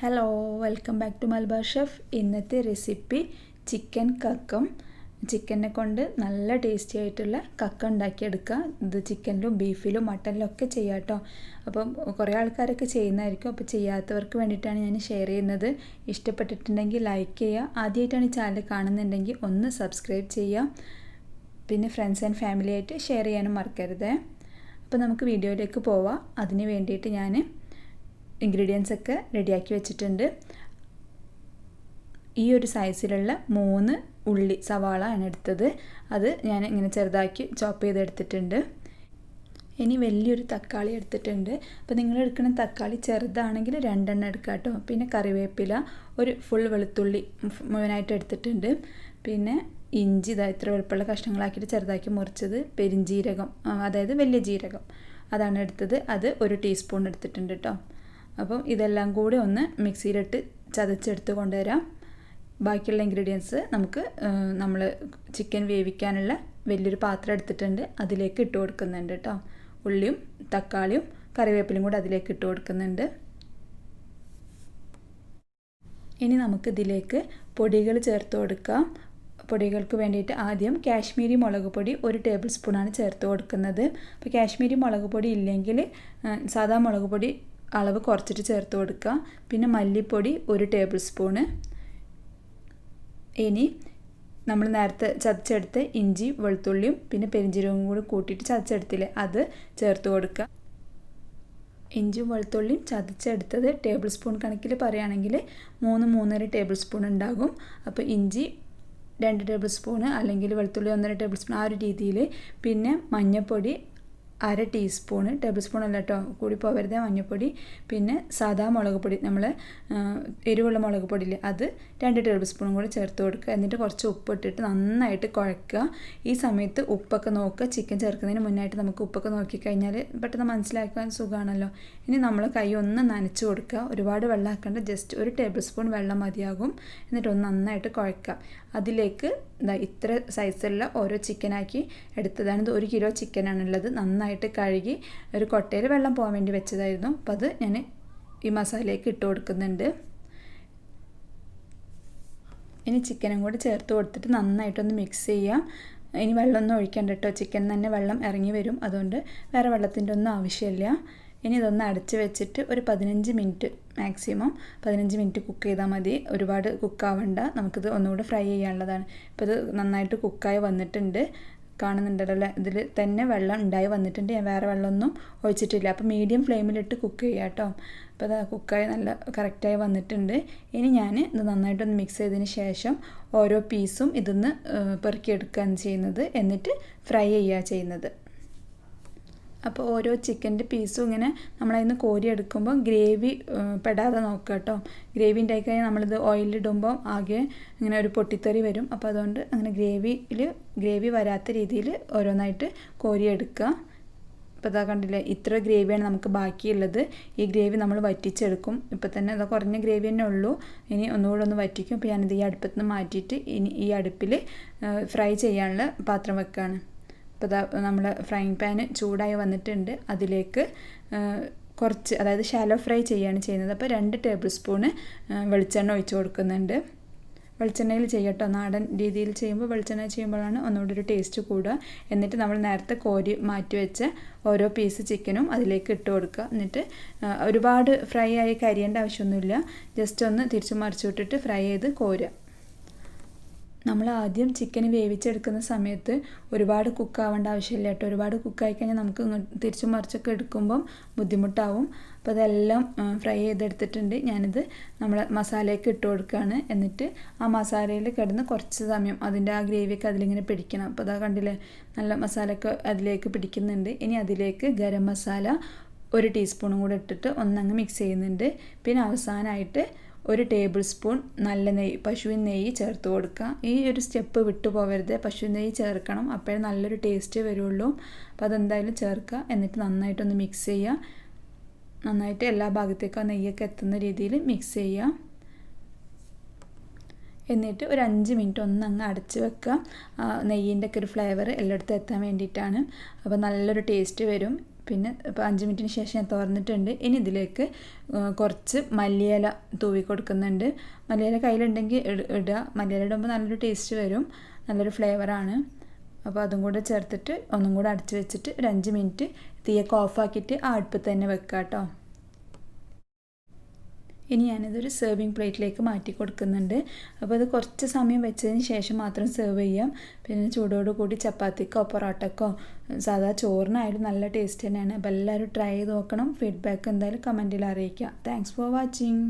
Hello, welcome back to Malabar chef. ഇന്നത്തെ recipe chicken കക്കം. ചിക്കനെ കൊണ്ട് നല്ല ടേസ്റ്റി ആയിട്ടുള്ള കക്ക ഉണ്ടാക്കിയെടുക്കുക. ഇത് ചിക്കനിലും ബീഫിലും മട്ടനിലും ഒക്കെ ചെയ്യാം കേട്ടോ. അപ്പം കുറേ ആൾക്കാരൊക്കെ ചെയ്യുന്നതായിരിക്കും. അപ്പോൾ ചെയ്യാത്തവർക്ക് വേണ്ടിയിട്ടാണ് ഞാൻ ഷെയർ ചെയ്യുന്നത്. ഇഷ്ടപ്പെട്ടിട്ടുണ്ടെങ്കിൽ ലൈക്ക് ചെയ്യുക. ആദ്യമായിട്ടാണ് ഈ ചാനൽ കാണുന്നുണ്ടെങ്കിൽ ഒന്ന് സബ്സ്ക്രൈബ് ചെയ്യുക. പിന്നെ ഫ്രണ്ട്സ് ആൻഡ് ഫാമിലി ആയിട്ട് ഷെയർ ചെയ്യാനും മറക്കരുത്. അപ്പോൾ നമുക്ക് വീഡിയോയിലേക്ക് പോവാം. അതിന് വേണ്ടിയിട്ട് ഞാൻ ഇൻഗ്രീഡിയൻസ് ഒക്കെ റെഡിയാക്കി വെച്ചിട്ടുണ്ട്. ഈ ഒരു സൈസിലുള്ള 3 ഉള്ളി സവാള ആണ് എടുത്തത്. അത് ഞാൻ ഇങ്ങനെ ചെറുതാക്കി ചോപ്പ് ചെയ്തെടുത്തിട്ടുണ്ട്. ഇനി വലിയൊരു തക്കാളി എടുത്തിട്ടുണ്ട്. അപ്പോൾ നിങ്ങൾ എടുക്കുന്ന തക്കാളി ചെറുതാണെങ്കിൽ 2 എണ്ണം എടുക്കുക കേട്ടോ. പിന്നെ കറിവേപ്പില, ഒരു ഫുൾ വെളുത്തുള്ളി മുഴുവനായിട്ട് എടുത്തിട്ടുണ്ട്. പിന്നെ ഇഞ്ചി ഇത്ര വലുപ്പമുള്ള കഷ്ണങ്ങളാക്കിയിട്ട് ചെറുതാക്കി മുറിച്ചത്, പെരിഞ്ജീരകം അതായത് വലിയ ജീരകം അതാണ് എടുത്തത്. അത് 1 ടീസ്പൂൺ എടുത്തിട്ടുണ്ട് കേട്ടോ. അപ്പം ഇതെല്ലാം കൂടി ഒന്ന് മിക്സിയിലിട്ട് ചതച്ചെടുത്ത് കൊണ്ടുവരാം. ബാക്കിയുള്ള ഇൻഗ്രീഡിയൻസ് നമ്മൾ ചിക്കൻ വേവിക്കാനുള്ള വലിയൊരു പാത്രം എടുത്തിട്ടുണ്ട്. അതിലേക്ക് ഇട്ട് കൊടുക്കുന്നുണ്ട് കേട്ടോ. ഉള്ളിയും തക്കാളിയും കറിവേപ്പിലയും കൂടി അതിലേക്ക് ഇട്ട് കൊടുക്കുന്നുണ്ട്. ഇനി നമുക്കിതിലേക്ക് പൊടികൾ ചേർത്ത് കൊടുക്കാം. പൊടികൾക്ക് വേണ്ടിയിട്ട് ആദ്യം കാശ്മീരി മുളക് പൊടി 1 ടേബിൾ സ്പൂണാണ് ചേർത്ത് കൊടുക്കുന്നത്. അപ്പോൾ കാശ്മീരി മുളക് പൊടി ഇല്ലെങ്കിൽ സാധാ മുളക് പൊടി അളവ് കുറച്ചിട്ട് ചേർത്ത് കൊടുക്കുക. പിന്നെ മല്ലിപ്പൊടി 1 ടേബിൾ സ്പൂണ്. ഇനി നമ്മൾ നേരത്തെ ചതച്ചെടുത്ത് ഇഞ്ചി വെളുത്തുള്ളിയും പിന്നെ പെരിഞ്ജീരകവും കൂടി കൂട്ടിയിട്ട് ചതച്ചെടുത്തില്ലേ, അത് ചേർത്ത് കൊടുക്കുക. ഇഞ്ചിയും വെളുത്തുള്ളിയും ചതച്ചെടുത്തത് ടേബിൾ സ്പൂൺ കണക്കിൽ പറയുകയാണെങ്കിൽ 3-3.5 ടേബിൾ സ്പൂൺ ഉണ്ടാകും. അപ്പോൾ ഇഞ്ചി 2 ടേബിൾ സ്പൂണ് അല്ലെങ്കിൽ വെളുത്തുള്ളി 1.5 ടേബിൾ സ്പൂൺ, ആ ഒരു രീതിയിൽ. പിന്നെ മഞ്ഞൾപ്പൊടി 1/2 ടീസ്പൂണ്, ടേബിൾ സ്പൂൺ അല്ല കേട്ടോ, കൂടി പോകരുത് മഞ്ഞൾപ്പൊടി. പിന്നെ സാധാ മുളക് പൊടി, നമ്മൾ എരിവുള്ള മുളക് പൊടിയില്ലേ, അത് 2 ടേബിൾ സ്പൂണും കൂടി ചേർത്ത് കൊടുക്കുക. എന്നിട്ട് കുറച്ച് ഉപ്പ് ഇട്ടിട്ട് നന്നായിട്ട് കുഴക്കുക. ഈ സമയത്ത് ഉപ്പൊക്കെ നോക്കുക. ചിക്കൻ ചേർക്കുന്നതിന് മുന്നായിട്ട് നമുക്ക് ഉപ്പൊക്കെ നോക്കിക്കഴിഞ്ഞാൽ പെട്ടെന്ന് മനസ്സിലാക്കാൻ സുഖമാണല്ലോ. ഇനി നമ്മൾ കൈ ഒന്ന് നനച്ച് കൊടുക്കുക. ഒരുപാട് വെള്ളം ആക്കേണ്ട, ജസ്റ്റ് 1 ടേബിൾ സ്പൂൺ വെള്ളം മതിയാകും. എന്നിട്ട് ഒന്ന് നന്നായിട്ട് കുഴക്കുക. അതിലേക്ക് ഇത്ര സൈസുള്ള ഓരോ ചിക്കനാക്കി എടുത്തതാണ്. ഇത് 1 കിലോ ചിക്കനാണുള്ളത്. നന്നായിട്ട് കഴുകി ഒരു കൊട്ടയിൽ വെള്ളം പോകാൻ വേണ്ടി വെച്ചതായിരുന്നു. അപ്പോൾ അത് ഞാൻ ഈ മസാലയ്ക്ക് ഇട്ട് കൊടുക്കുന്നുണ്ട്. ഇനി ചിക്കനും കൂടി ചേർത്ത് കൊടുത്തിട്ട് നന്നായിട്ടൊന്ന് മിക്സ് ചെയ്യാം. ഇനി വെള്ളമൊന്നും ഒഴിക്കണ്ട കേട്ടോ, ചിക്കൻ തന്നെ വെള്ളം ഇറങ്ങി വരും. അതുകൊണ്ട് വേറെ വെള്ളത്തിൻ്റെ ഒന്നും ആവശ്യമില്ല. ഇനി ഇതൊന്ന് അടച്ച് വെച്ചിട്ട് ഒരു 15 മിനിറ്റ്, മാക്സിമം 15 മിനിറ്റ് കുക്ക് ചെയ്താൽ മതി. ഒരുപാട് കുക്കാവണ്ട, നമുക്കിത് ഒന്നുകൂടെ ഫ്രൈ ചെയ്യാനുള്ളതാണ്. ഇപ്പോൾ ഇത് നന്നായിട്ട് കുക്കായി വന്നിട്ടുണ്ട്, കാണുന്നുണ്ടല്ലോ. ഇതിൽ തന്നെ വെള്ളം ഉണ്ടായി വന്നിട്ടുണ്ട്. ഞാൻ വേറെ വെള്ളമൊന്നും ഒഴിച്ചിട്ടില്ല. അപ്പോൾ മീഡിയം ഫ്ലെയിമിലിട്ട് കുക്ക് ചെയ്യാം കേട്ടോ. അപ്പോൾ അത് കുക്കായി നല്ല കറക്റ്റായി വന്നിട്ടുണ്ട്. ഇനി ഞാൻ ഇത് നന്നായിട്ടൊന്ന് മിക്സ് ചെയ്തതിന് ശേഷം ഓരോ പീസും ഇതൊന്ന് പെറുക്കിയെടുക്കുകയാണ് ചെയ്യുന്നത്. എന്നിട്ട് ഫ്രൈ ചെയ്യുക ചെയ്യുന്നത്. അപ്പോൾ ഓരോ ചിക്കൻ്റെ പീസും ഇങ്ങനെ നമ്മളതിന് കോരിയെടുക്കുമ്പോൾ ഗ്രേവി പെടാതെ നോക്കുക കേട്ടോ. ഗ്രേവി ഉണ്ടായിക്കഴിഞ്ഞാൽ നമ്മളിത് ഓയിലിടുമ്പോൾ ആകെ ഇങ്ങനെ ഒരു പൊട്ടിത്തെറി വരും. അപ്പോൾ അതുകൊണ്ട് അങ്ങനെ ഗ്രേവി വരാത്ത രീതിയിൽ ഓരോന്നായിട്ട് കോരിയെടുക്കുക. ഇപ്പോൾ ഇതാ കണ്ടില്ലേ, ഇത്ര ഗ്രേവിയാണ് നമുക്ക് ബാക്കിയുള്ളത്. ഈ ഗ്രേവി നമ്മൾ വറ്റിച്ചെടുക്കും. ഇപ്പോൾ തന്നെ ഇതാ കുറഞ്ഞ ഗ്രേവി തന്നെ ഉള്ളൂ. ഇനി ഒന്നുകൂടെ ഒന്ന് വറ്റിക്കും. അപ്പോൾ ഞാനിത് ഈ അടുപ്പത്ത് നിന്ന് മാറ്റിയിട്ട് ഇനി ഈ അടുപ്പിൽ ഫ്രൈ ചെയ്യാനുള്ള പാത്രം വെക്കുകയാണ്. ഇപ്പോൾ നമ്മൾ ഫ്രൈങ് പാന് ചൂടായി വന്നിട്ടുണ്ട്. അതിലേക്ക് കുറച്ച്, അതായത് ഷാലോ ഫ്രൈ ചെയ്യുകയാണ് ചെയ്യുന്നത്. അപ്പോൾ 2 ടേബിൾ സ്പൂണ് വെളിച്ചെണ്ണ ഒഴിച്ച് കൊടുക്കുന്നുണ്ട്. വെളിച്ചെണ്ണയിൽ ചെയ്യട്ടോ, നാടൻ രീതിയിൽ ചെയ്യുമ്പോൾ വെളിച്ചെണ്ണ ചെയ്യുമ്പോഴാണ് ഒന്നുകൂടി ഒരു ടേസ്റ്റ് കൂടുക. എന്നിട്ട് നമ്മൾ നേരത്തെ കോരി മാറ്റി വെച്ച ഓരോ പീസ് ചിക്കനും അതിലേക്ക് ഇട്ട് കൊടുക്കുക. എന്നിട്ട് ഒരുപാട് ഫ്രൈ ആയി കരിയേണ്ട ആവശ്യമൊന്നുമില്ല. ജസ്റ്റ് ഒന്ന് തിരിച്ചു മറിച്ചു വിട്ടിട്ട് ഫ്രൈ ചെയ്ത് കോരുക. നമ്മൾ ആദ്യം ചിക്കൻ വേവിച്ചെടുക്കുന്ന സമയത്ത് ഒരുപാട് കുക്കാവേണ്ട ആവശ്യമില്ല കേട്ടോ. ഒരുപാട് കുക്കായി കഴിഞ്ഞാൽ നമുക്ക് തിരിച്ചു മറിച്ചൊക്കെ എടുക്കുമ്പം ബുദ്ധിമുട്ടാവും. അപ്പോൾ അതെല്ലാം ഫ്രൈ ചെയ്തെടുത്തിട്ടുണ്ട്. ഞാനിത് നമ്മൾ മസാലയൊക്കെ ഇട്ട് കൊടുക്കുകയാണ്. എന്നിട്ട് ആ മസാലയിൽ കിടന്ന് കുറച്ച് സമയം അതിൻ്റെ ആ ഗ്രേവിയൊക്കെ അതിലിങ്ങനെ പിടിക്കണം. അപ്പോൾ അതാ കണ്ടില്ലേ, നല്ല മസാലയൊക്കെ അതിലേക്ക് പിടിക്കുന്നുണ്ട്. ഇനി അതിലേക്ക് ഗരം മസാല 1 ടീസ്പൂണും കൂടെ ഇട്ടിട്ട് ഒന്നങ്ങ് മിക്സ് ചെയ്യുന്നുണ്ട്. പിന്നെ അവസാനമായിട്ട് 1 ടേബിൾ സ്പൂൺ നല്ല നെയ്യ്, പശുവിൻ നെയ്യ് ചേർത്ത് കൊടുക്കുക. ഈ ഒരു സ്റ്റെപ്പ് വിട്ടു പോകരുത്, പശുവിൻ നെയ്യ് ചേർക്കണം. അപ്പോഴേ നല്ലൊരു ടേസ്റ്റ് വരുള്ളൂ. അപ്പോൾ അതെന്തായാലും ചേർക്കുക. എന്നിട്ട് നന്നായിട്ടൊന്ന് മിക്സ് ചെയ്യുക. നന്നായിട്ട് എല്ലാ ഭാഗത്തേക്കും ആ നെയ്യൊക്കെ എത്തുന്ന രീതിയിൽ മിക്സ് ചെയ്യുക. എന്നിട്ട് ഒരു 5 മിനിറ്റ് ഒന്ന് അങ്ങ് അടച്ച് വെക്കുക. നെയ്യിൻ്റെ ഒക്കെ ഒരു ഫ്ലേവർ എല്ലായിടത്തും എത്താൻ വേണ്ടിയിട്ടാണ്. അപ്പോൾ നല്ലൊരു ടേസ്റ്റ് വരും. പിന്നെ ഇപ്പോൾ 5 മിനിറ്റിന് ശേഷം ഞാൻ തുറന്നിട്ടുണ്ട്. ഇനി ഇതിലേക്ക് കുറച്ച് മല്ലിയില തൂവി കൊടുക്കുന്നുണ്ട്. മല്ലിയില കയ്യിലുണ്ടെങ്കിൽ ഇടുക. മല്ലിയില ഇടുമ്പോൾ നല്ലൊരു ടേസ്റ്റ് വരും, നല്ലൊരു ഫ്ലേവറാണ്. അപ്പോൾ അതും കൂടെ ചേർത്തിട്ട് ഒന്നും കൂടെ അടച്ച് വെച്ചിട്ട് ഒരു 5 മിനിറ്റ് തീയൊക്കെ ഓഫാക്കിയിട്ട് ആ അടുപ്പത്ത് തന്നെ വെക്കുക കേട്ടോ. ഇനി ഞാനിതൊരു സെർവിങ് പ്ലേറ്റിലേക്ക് മാറ്റി കൊടുക്കുന്നുണ്ട്. അപ്പോൾ ഇത് കുറച്ച് സമയം വെച്ചതിന് ശേഷം മാത്രം സെർവ് ചെയ്യാം. പിന്നെ ചൂടോട് കൂടി ചപ്പാത്തിക്കോ പൊറോട്ടക്കോ സാധാ ചോറിനായാലും നല്ല ടേസ്റ്റ് തന്നെയാണ്. അപ്പോൾ എല്ലാവരും ട്രൈ ചെയ്ത് നോക്കണം. ഫീഡ്ബാക്ക് എന്തായാലും കമൻറ്റിൽ അറിയിക്കുക. Thanks for watching.